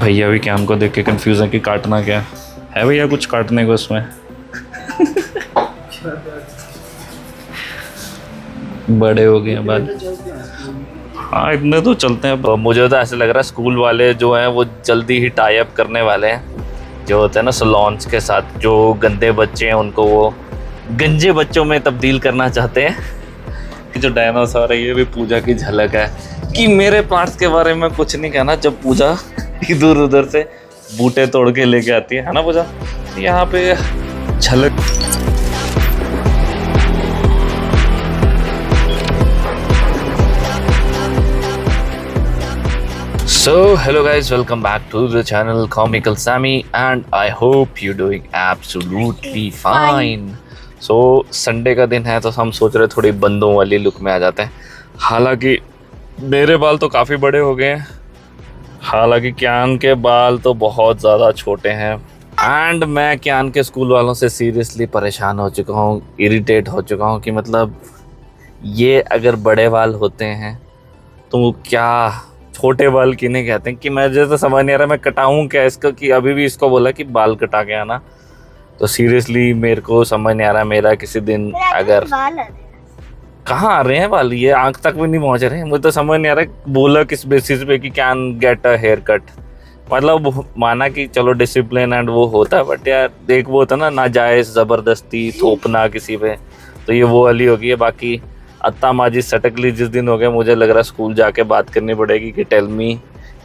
भैया भी कैम को देख के कंफ्यूज है कि काटना क्या है भैया, कुछ काटने को इसमें। बड़े हो गए हैं बाद। हाँ इतने तो चलते हैं। मुझे तो ऐसे लग रहा है स्कूल वाले जो हैं वो जल्दी ही टाई अप करने वाले हैं, जो होते हैं ना सलोन्स के साथ। जो गंदे बच्चे हैं उनको वो गंजे बच्चों में तब्दील करना चाहते हैं। कि जो डायनासोर है ये भी पूजा की झलक है। कि मेरे प्लांट्स के बारे में कुछ नहीं कहना, जब पूजा इधर उधर से बूटे तोड़ के लेके आती है ना पूजा, यहाँ पे झलक। So hello guys, welcome back to the channel Comical Sammy and I hope you're doing absolutely fine. So Sunday का दिन है तो हम सोच रहे थोड़ी बंदों वाली लुक में आ जाते हैं। हालांकि मेरे बाल तो काफ़ी बड़े हो गए हैं, हालांकि क्यान के बाल तो बहुत ज़्यादा छोटे हैं। एंड मैं क्यान के स्कूल वालों से सीरियसली परेशान हो चुका हूँ, इरिटेट हो चुका हूँ कि मतलब ये अगर बड़े बाल होते हैं तो क्या छोटे बाल किन्हें कहते हैं। कि मैं जैसे समझ नहीं आ रहा मैं कटाऊं क्या इसको। कि अभी भी इसको बोला कि बाल कटा के आना, तो सीरियसली मेरे को समझ नहीं आ रहा। मेरा किसी दिन अगर कहाँ आ रहे हैं बाल, ये आंख तक भी नहीं पहुंच रहे हैं। मुझे तो समझ नहीं आ रहा बोला किस बेसिस पे कि can get a hair cut. मतलब माना कि चलो डिसिप्लिन एंड वो होता है, बट यार देख वो होता ना नाजायज़ ज़बरदस्ती थोपना किसी पे, तो ये वो वाली होगी है। बाकी अत्ता माजी सटकली जिस दिन हो गया, मुझे लग रहा है स्कूल जाके बात करनी पड़ेगी कि टेल मी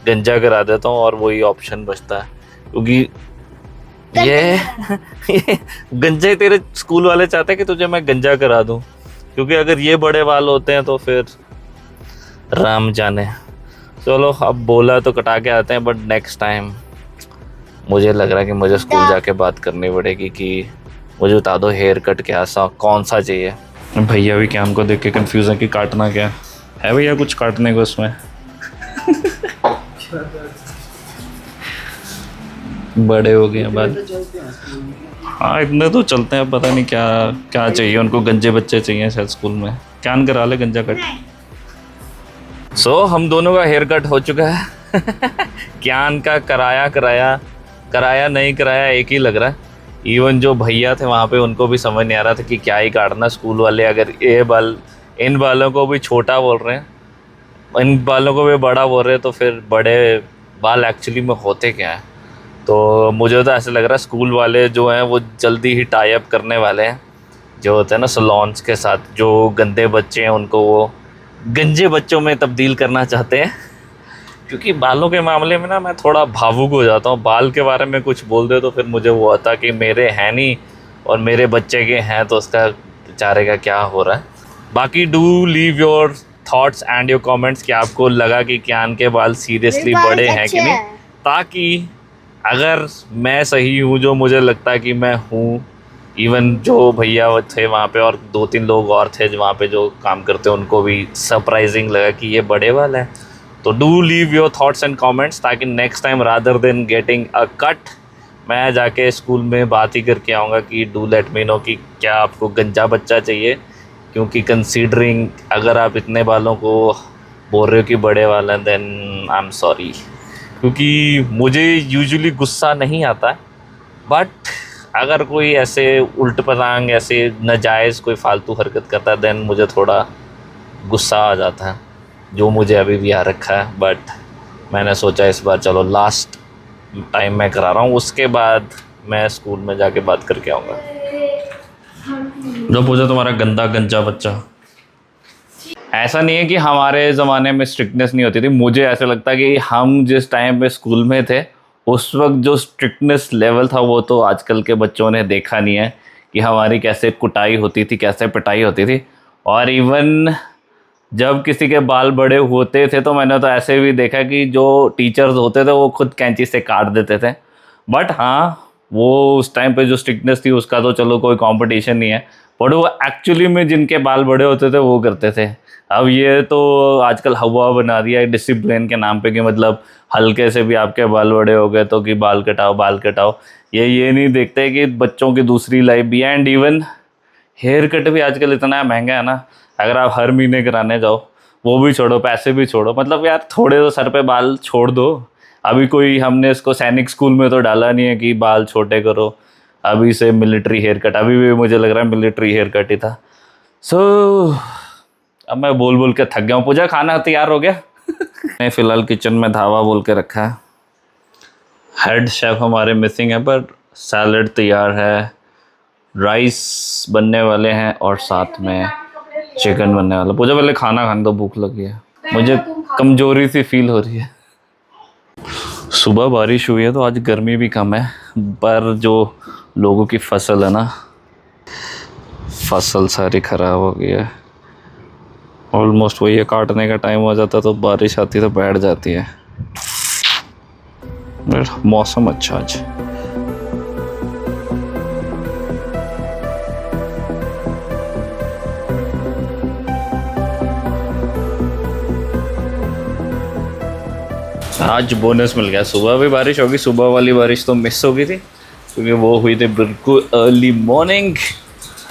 गंजा करा देता हूँ, और वही ऑप्शन बचता है। क्योंकि ये गंजा ही तेरे स्कूल वाले चाहते हैं कि तुझे मैं गंजा करा दूँ। क्योंकि अगर ये बड़े बाल होते हैं तो फिर राम जाने। चलो अब बोला तो कटा के आते हैं, बट नेक्स्ट टाइम मुझे लग रहा है कि मुझे स्कूल जाके बात करनी पड़ेगी कि मुझे बता दो हेयर कट क्या सा कौन सा चाहिए। भैया भी कैम को देख के कंफ्यूज है कि काटना क्या है भैया, कुछ काटने को इसमें। बड़े हो गए हैं बाद। हाँ इतने तो चलते हैं, पता नहीं क्या क्या चाहिए उनको। गंजे बच्चे चाहिए शायद स्कूल में। कैन करा ले गंजा कट। सो हम दोनों का हेयर कट हो चुका है। क्यान का कराया नहीं कराया एक ही लग रहा है। इवन जो भैया थे वहाँ पे उनको भी समझ नहीं आ रहा था कि क्या ही काटना। स्कूल वाले अगर ये बाल इन बालों को भी छोटा बोल रहे हैं, इन बालों को भी बड़ा बोल रहे हैं, तो फिर बड़े बाल एक्चुअली में होते क्या है। तो मुझे तो ऐसे लग रहा है स्कूल वाले जो हैं वो जल्दी ही टाई अप करने वाले हैं, जो होते हैं ना सलोन्स के साथ। जो गंदे बच्चे हैं उनको वो गंजे बच्चों में तब्दील करना चाहते हैं। क्योंकि बालों के मामले में ना मैं थोड़ा भावुक हो जाता हूँ। बाल के बारे में कुछ बोल दे तो फिर मुझे वो आता कि मेरे हैं नहीं और मेरे बच्चे के हैं, तो उसका बेचारे का क्या हो रहा है। बाकी do leave your thoughts and your comments कि आपको लगा कि क्यान के बाल सीरियसली बड़े हैं कि नहीं, ताकि अगर मैं सही हूँ जो मुझे लगता है कि मैं हूँ। इवन जो भैया थे वहाँ पे और 2-3 लोग और थे जो वहाँ पे जो काम करते हैं, उनको भी सरप्राइजिंग लगा कि ये बड़े बाल हैं। तो do leave your thoughts and comments, ताकि next time rather than getting a cut मैं जाके स्कूल में बात ही करके आऊँगा कि डू लेट मी नो कि क्या आपको गंजा बच्चा चाहिए। क्योंकि कंसीडरिंग अगर आप इतने बालों को बोल रहे हो कि बड़े वाले हैं, देन आई एम सॉरी। क्योंकि मुझे यूजुअली गुस्सा नहीं आता है, बट अगर कोई ऐसे उल्ट पटांग ऐसे नाजायज़ कोई फालतू हरकत करता है, देन मुझे थोड़ा गुस्सा आ जाता है, जो मुझे अभी भी आ रखा है। बट मैंने सोचा इस बार चलो लास्ट टाइम मैं करा रहा हूँ, उसके बाद मैं स्कूल में जाके बात करके आऊँगा। जो पूछा तुम्हारा गंदा गंजा बच्चा। ऐसा नहीं है कि हमारे ज़माने में स्ट्रिक्टनेस नहीं होती थी। मुझे ऐसा लगता है कि हम जिस टाइम पे स्कूल में थे उस वक्त जो स्ट्रिक्टनेस लेवल था वो तो आजकल के बच्चों ने देखा नहीं है कि हमारी कैसे कुटाई होती थी, कैसे पिटाई होती थी। और इवन जब किसी के बाल बड़े होते थे तो मैंने तो ऐसे भी देखा कि जो टीचर्स होते थे वो खुद कैंची से काट देते थे। बट हाँ वो उस टाइम पे जो स्ट्रिक्टनेस थी उसका तो चलो कोई कंपटीशन नहीं है, बट वो एक्चुअली में जिनके बाल बड़े होते थे वो करते थे। अब ये तो आजकल हवा बना दिया है डिसिप्लिन के नाम पे कि मतलब हल्के से भी आपके बाल बड़े हो गए तो कि बाल कटाओ। ये नहीं देखते कि बच्चों की दूसरी लाइफ भी है। एंड इवन हेयर कट भी आजकल इतना महंगा है ना, अगर आप हर महीने कराने जाओ वो भी छोड़ो, पैसे भी छोड़ो। मतलब यार थोड़े तो सर पे बाल छोड़ दो। अभी कोई हमने इसको सैनिक स्कूल में तो डाला नहीं है कि बाल छोटे करो, अभी से मिलिट्री हेयर कट, अभी भी मुझे लग रहा है मिलिट्री हेयर कट ही था। सो अब मैं बोल बोल के थक गया हूँ। पूजा खाना तैयार हो गया? मैं फ़िलहाल किचन में धावा बोल के रखा है। हेड शेफ हमारे मिसिंग है, पर सैलड तैयार है, राइस बनने वाले हैं और साथ में चिकन बनने वाला। पूजा पहले खाना खाने दो, भूख लगी है, मुझे कमजोरी सी फील हो रही है। सुबह बारिश हुई है तो आज गर्मी भी कम है, पर जो लोगों की फसल है ना, फसल सारी ख़राब हो गई है। ऑलमोस्ट वही है, काटने का टाइम हो जाता तो बारिश आती तो बैठ जाती है। मौसम अच्छा आज। आज बोनस मिल गया, सुबह भी बारिश होगी, सुबह वाली बारिश तो मिस हो गई थी क्योंकि वो हुई थी बिल्कुल अर्ली मॉर्निंग।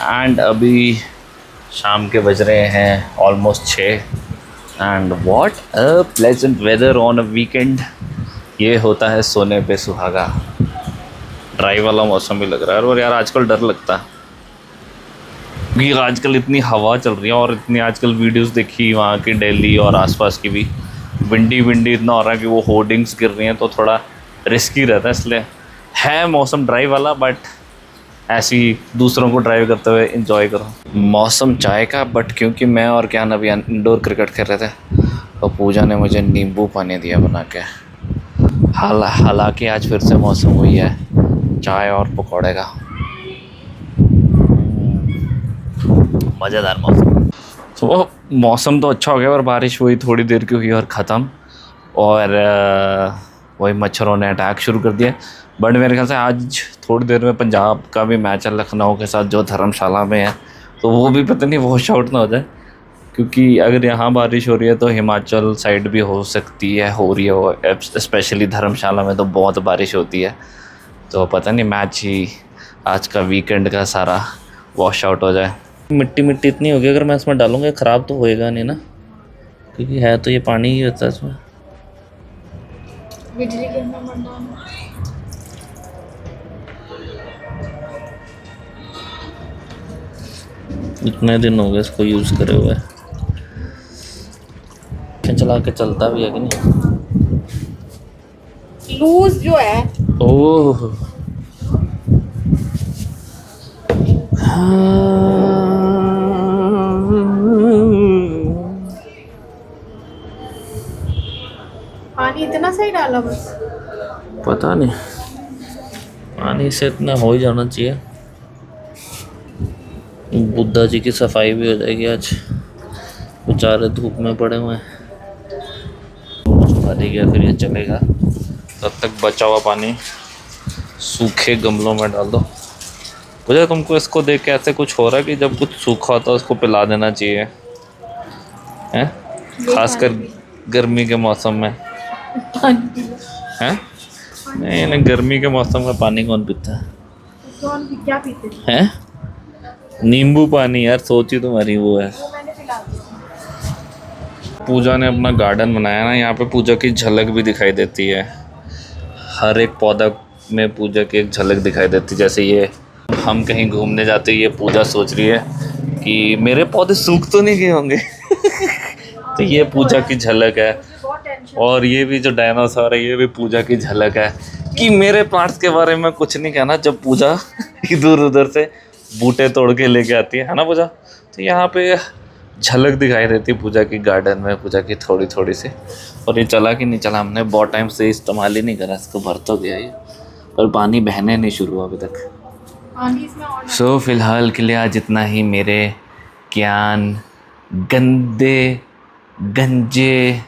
एंड अभी शाम के बज रहे हैं almost 6। And what a pleasant weather on a weekend. ये होता है सोने पे सुहागा। ड्राई वाला मौसम भी लग रहा है। और यार आजकल डर लगता है क्योंकि आजकल इतनी हवा चल रही है और इतनी आजकल वीडियोस देखी वहाँ की, दिल्ली और आसपास की भी, विंडी इतना हो रहा है कि वो होर्डिंग्स गिर रही हैं, तो थोड़ा रिस्की रहता है। इसलिए है मौसम ड्राई वाला, बट ऐसी दूसरों को ड्राइव करते हुए एंजॉय करो। मौसम चाय का, बट क्योंकि मैं और क्या अभी इंडोर क्रिकेट खेल रहे थे तो पूजा ने मुझे नींबू पानी दिया बना के। हालांकि आज फिर से मौसम हुई है चाय और पकौड़े का। मज़ेदार मौसम। तो मौसम तो अच्छा हो गया, और बारिश हुई थोड़ी देर की हुई और ख़त्म। और वही मच्छरों ने अटैक शुरू कर दिया। बट मेरे ख्याल से आज थोड़ी देर में पंजाब का भी मैच है लखनऊ के साथ, जो धर्मशाला में है, तो वो भी पता नहीं वॉश आउट ना हो जाए। क्योंकि अगर यहाँ बारिश हो रही है तो हिमाचल साइड भी हो सकती है, हो रही है, स्पेशली धर्मशाला में तो बहुत बारिश होती है। तो पता नहीं मैच ही आज का वीकेंड का सारा वॉश आउट हो जाए। मिट्टी इतनी होगी, अगर मैं इसमें डालूँगा ख़राब तो होएगा नहीं ना, क्योंकि है तो ये पानी ही होता है इसमें। बिजली के इतने दिन हो गए इसको यूज़ करे हुए। चला के चलता भी है कि नहीं? लूज जो है। ओह पानी इतना सही डाला बस? पता नहीं, पानी से इतना हो ही जाना चाहिए। बुद्धा जी की सफाई भी हो जाएगी आज, बेचारे धूप में पड़े हुए हैं। पानी गया फिर ये चलेगा, तब तक बचा हुआ पानी सूखे गमलों में डाल दो। मुझे तुमको इसको देख के ऐसे कुछ हो रहा है कि जब कुछ सूखा होता है उसको पिला देना चाहिए, हैं? खासकर गर्मी के मौसम में, हैं? नहीं, गर्मी के मौसम में पानी कौन पीता है? क्या पीते हैं? नींबू पानी यार, सोची तुम्हारी वो है। पूजा ने अपना गार्डन बनाया ना, यहाँ पे पूजा की झलक भी दिखाई देती है। हर एक पौधा में पूजा की एक झलक दिखाई देती है। जैसे ये हम कहीं घूमने जाते हैं, ये पूजा सोच रही है कि मेरे पौधे सूख तो नहीं गए होंगे। तो ये पूजा की झलक है। और ये भी जो डायनासोर है, ये भी पूजा की झलक है कि मेरे प्लांट्स के बारे में कुछ नहीं कहना। जब पूजा इधर उधर से बूटे तोड़ के लेके आती है ना पूजा, तो यहाँ पे झलक दिखाई देती है पूजा की गार्डन में, पूजा की थोड़ी थोड़ी सी। और ये चला कि नहीं चला, हमने बहुत टाइम से इस्तेमाल ही नहीं करा, इसको भर तो गया ये, पर पानी बहने नहीं शुरू हुआ अभी तक। सो फिलहाल के लिए आज इतना ही। मेरे ज्ञान गंजे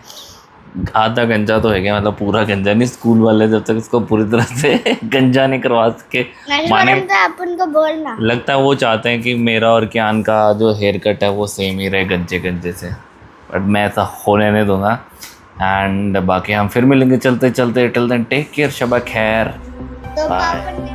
आधा गंजा तो है गया, मतलब पूरा गंजा नहीं। स्कूल वाले जब तक इसको पूरी तरह से गंजा नहीं करवा सके, माने अपन को बोलना लगता है वो चाहते हैं कि मेरा और कियान का जो हेयर कट है वो सेम ही रहे गंजे से, बट मैं ऐसा होने नहीं दूंगा। एंड बाकी हम फिर मिलेंगे चलते चलते। Till then take care, Shaba खैर, बाय।